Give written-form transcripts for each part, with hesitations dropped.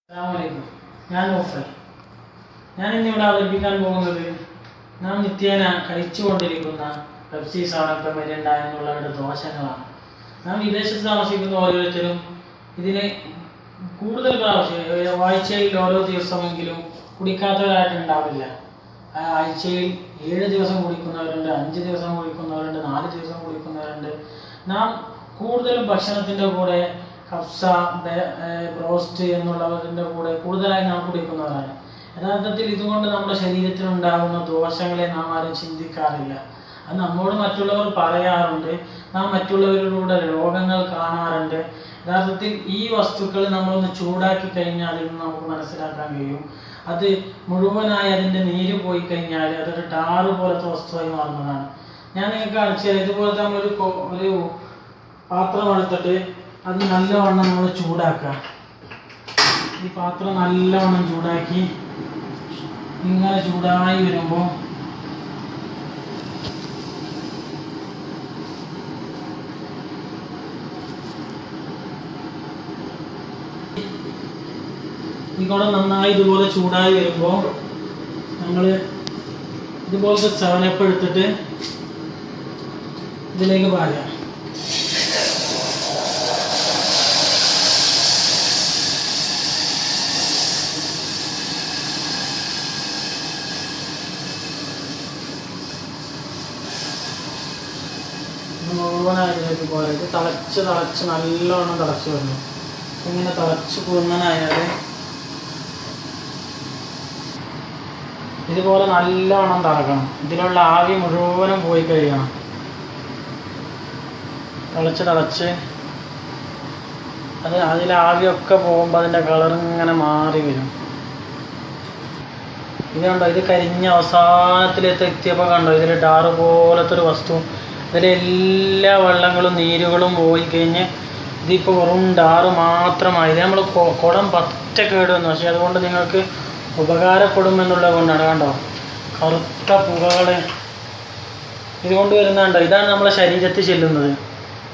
അസ്സലാമു ഞാൻ നൗഫൽ. ഞാൻ ഇന്നിവിടെ അവതരിപ്പിക്കാൻ പോകുന്നത് നാം നിത്യേന കഴിച്ചുകൊണ്ടിരിക്കുന്ന പെപ്സി, സാഡക്ക, മിരിണ്ട എന്നുള്ളവരുടെ ദോഷങ്ങളാണ്. നാം വിദേശത്ത് താമസിക്കുന്ന ഓരോരുത്തരും ഇതിന് കൂടുതൽ പ്രാവശ്യം ആഴ്ചയിൽ ഓരോ ദിവസമെങ്കിലും കുടിക്കാത്തവരായിട്ടുണ്ടാവില്ല. ആഴ്ചയിൽ 7 ദിവസം കുടിക്കുന്നവരുണ്ട്, 5 ദിവസം കുടിക്കുന്നവരുണ്ട്, 4 ദിവസം കുടിക്കുന്നവരുണ്ട്. നാം കൂടുതലും ഭക്ഷണത്തിൻ്റെ കൂടെ കഫ്സ, ബ്രോസ്റ്റ് എന്നുള്ളവരുടെ കൂടെ കൂടുതലായി നാം കുടിക്കുന്നവരാണ്. യഥാർത്ഥത്തിൽ ഇതുകൊണ്ട് നമ്മുടെ ശരീരത്തിനുണ്ടാകുന്ന ദോഷങ്ങളെ നാം ആരും ചിന്തിക്കാറില്ല. അത് നമ്മോട് മറ്റുള്ളവർ പറയാറുണ്ട്, നാം മറ്റുള്ളവരിലൂടെ രോഗങ്ങൾ കാണാറുണ്ട്. യഥാർത്ഥത്തിൽ ഈ വസ്തുക്കൾ നമ്മളൊന്ന് ചൂടാക്കി കഴിഞ്ഞാൽ അതിൽ നിന്ന് നമുക്ക് മനസ്സിലാക്കാൻ കഴിയും. അത് മുഴുവനായി അതിൻ്റെ നീര് പോയി കഴിഞ്ഞാൽ അതൊരു ടാറ് പോലത്തെ വസ്തുവായി മാറുന്നതാണ്. ഞാൻ നിങ്ങൾക്ക് കാണിച്ചു തരാം. ഇതുപോലത്തെ നമ്മളൊരു പാത്രം എടുത്തിട്ട് അത് നല്ലവണ്ണം നമ്മൾ ചൂടാക്കുക. ഈ പാത്രം നല്ലവണ്ണം ചൂടാക്കി ഇങ്ങനെ ചൂടായി വരുമ്പോൾ ഈ കുടം നന്നായി ഇതുപോലെ ചൂടായി വരുമ്പോൾ നമ്മൾ ഇതുപോലത്തെ ചവനപ്പ് എടുത്തിട്ട് ഇതിലേക്ക് പാരുക. മുഴുവനായതിലേക്ക് പോയത് തിളച്ച് നല്ലവണ്ണം തിളച്ച് വരണം. ഇങ്ങനെ തിളച്ച് കുറുന്നനായാൽ ഇതുപോലെ നല്ലവണ്ണം തിളക്കണം. ഇതിലുള്ള ആവി മുഴുവനും പോയി കഴിയണം. തിളച്ച് അതിലെ ആവിയൊക്കെ പോകുമ്പോൾ അതിൻ്റെ കളർ ഇങ്ങനെ മാറി വരും. ഇത് കണ്ടോ, ഇത് കരിഞ്ഞ അവസാനത്തിലെത്തിയപ്പോൾ കണ്ടോ, ഇതിൽ ടാറ് പോലത്തെ ഒരു വസ്തു, ഇതിലെ എല്ലാ വെള്ളങ്ങളും നീരുകളും പോയി കഴിഞ്ഞ് ഇതിപ്പോൾ വെറും ടാറ് മാത്രമായി. ഇത് നമ്മൾ കുടം പറ്റ കേടുവന്നു. പക്ഷെ അതുകൊണ്ട് നിങ്ങൾക്ക് ഉപകാരപ്പെടും എന്നുള്ളത് കൊണ്ടാണ്. കണ്ടോ, കറുത്ത പുകകൾ ഇതുകൊണ്ട് വരുന്നുണ്ടോ. ഇതാണ് നമ്മളെ ശരീരത്തിൽ ചെല്ലുന്നത്.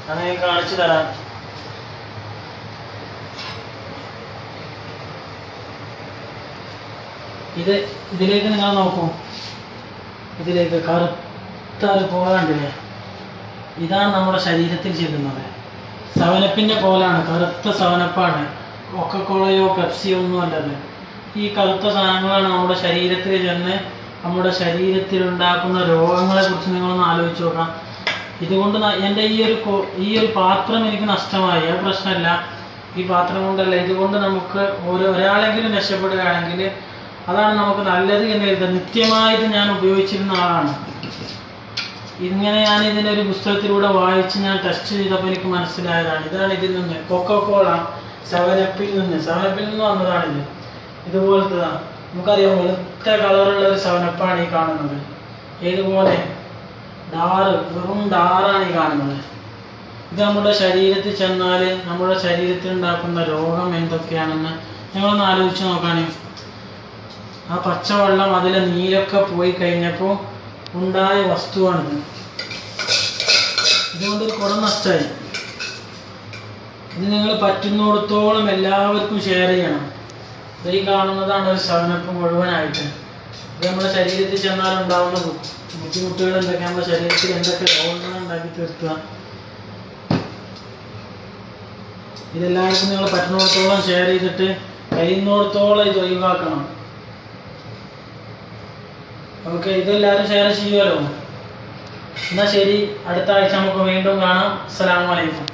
അത് ഞാൻ കാണിച്ചു തരാം. ഇതിലേക്ക് നിങ്ങൾ നോക്കൂ. ഇതിലേക്ക് കറുത്ത ഒരു പുക കണ്ടില്ലേ? ഇതാണ് നമ്മുടെ ശരീരത്തിൽ ചെല്ലുന്നത്. സവനപ്പിൻ്റെ പോലാണ്, കറുത്ത സവനപ്പാണ്. കൊക്കക്കോളയോ പെപ്സിയോ ഒന്നും അല്ലത്. ഈ കറുത്ത സാധനങ്ങളാണ് നമ്മുടെ ശരീരത്തിൽ ചെന്ന് നമ്മുടെ ശരീരത്തിൽ ഉണ്ടാക്കുന്ന രോഗങ്ങളെ കുറിച്ച് നിങ്ങളൊന്ന് ആലോചിച്ച് നോക്കാം. ഇതുകൊണ്ട് എൻ്റെ ഈ ഒരു പാത്രം എനിക്ക് നഷ്ടമായി, അത് പ്രശ്നമല്ല. ഈ പാത്രം കൊണ്ടല്ല, ഇതുകൊണ്ട് നമുക്ക് ഒരാളെങ്കിലും രക്ഷപ്പെടുകയാണെങ്കിൽ അതാണ് നമുക്ക് നല്ലത് എന്ന് കരുതുന്നത്. നിത്യമായിട്ട് ഞാൻ ഉപയോഗിച്ചിരുന്ന ആളാണ്. ഇങ്ങനെ ഞാൻ ഇതിനൊരു പുസ്തകത്തിലൂടെ വായിച്ച് ഞാൻ ടെസ്റ്റ് ചെയ്തപ്പോൾ എനിക്ക് മനസ്സിലായതാണ്. ഇതാണ് ഇതിൽ നിന്ന് കൊക്കക്കോള സെവനപ്പിൽ നിന്ന് വന്നതാണിത്. ഇതുപോലത്തതാണ്. നമുക്കറിയാം, വെളുത്ത കളറുള്ള ഒരു സെവനപ്പാണ് ഈ കാണുന്നത്. ഏതുപോലെ വെറും ടാറാണ് ഈ കാണുന്നത്. ഇത് നമ്മുടെ ശരീരത്തിൽ ചെന്നാൽ നമ്മുടെ ശരീരത്തിൽ ഉണ്ടാക്കുന്ന രോഗം എന്തൊക്കെയാണെന്ന് നിങ്ങളൊന്ന് ആലോചിച്ച് നോക്കുകയാണെ. ആ പച്ചവെള്ളം അതിലെ നീരൊക്കെ പോയി കഴിഞ്ഞപ്പോൾ ഉണ്ടായ വസ്തുവാണിത്. ഇതുകൊണ്ടൊരു കുടം നഷ്ടമായി. ഇത് നിങ്ങൾ പറ്റുന്നിടത്തോളം എല്ലാവർക്കും ഷെയർ ചെയ്യണം. ഈ കാണുന്നതാണ് ഒരു സെവനപ്പ് മുഴുവനായിട്ട്. ഇത് നമ്മുടെ ശരീരത്തിൽ ചെന്നാലുണ്ടാവുന്ന ബുദ്ധിമുട്ടുകൾ എന്തൊക്കെ, നമ്മുടെ ശരീരത്തിൽ എന്തൊക്കെ രോഗങ്ങൾ ഉണ്ടാക്കി തീർക്കുക. ഇതെല്ലാവർക്കും നിങ്ങൾ പറ്റുന്നിടത്തോളം ഷെയർ ചെയ്തിട്ട് കഴിയുന്നിടത്തോളം ഇത് ഒഴിവാക്കണം. ഓക്കെ, ഇതെല്ലാവരും ഷെയർ ചെയ്യുമല്ലോ. എന്നാൽ ശരി, അടുത്ത ആഴ്ച നമുക്ക് വീണ്ടും കാണാം. അസ്സലാമു അലൈക്കും.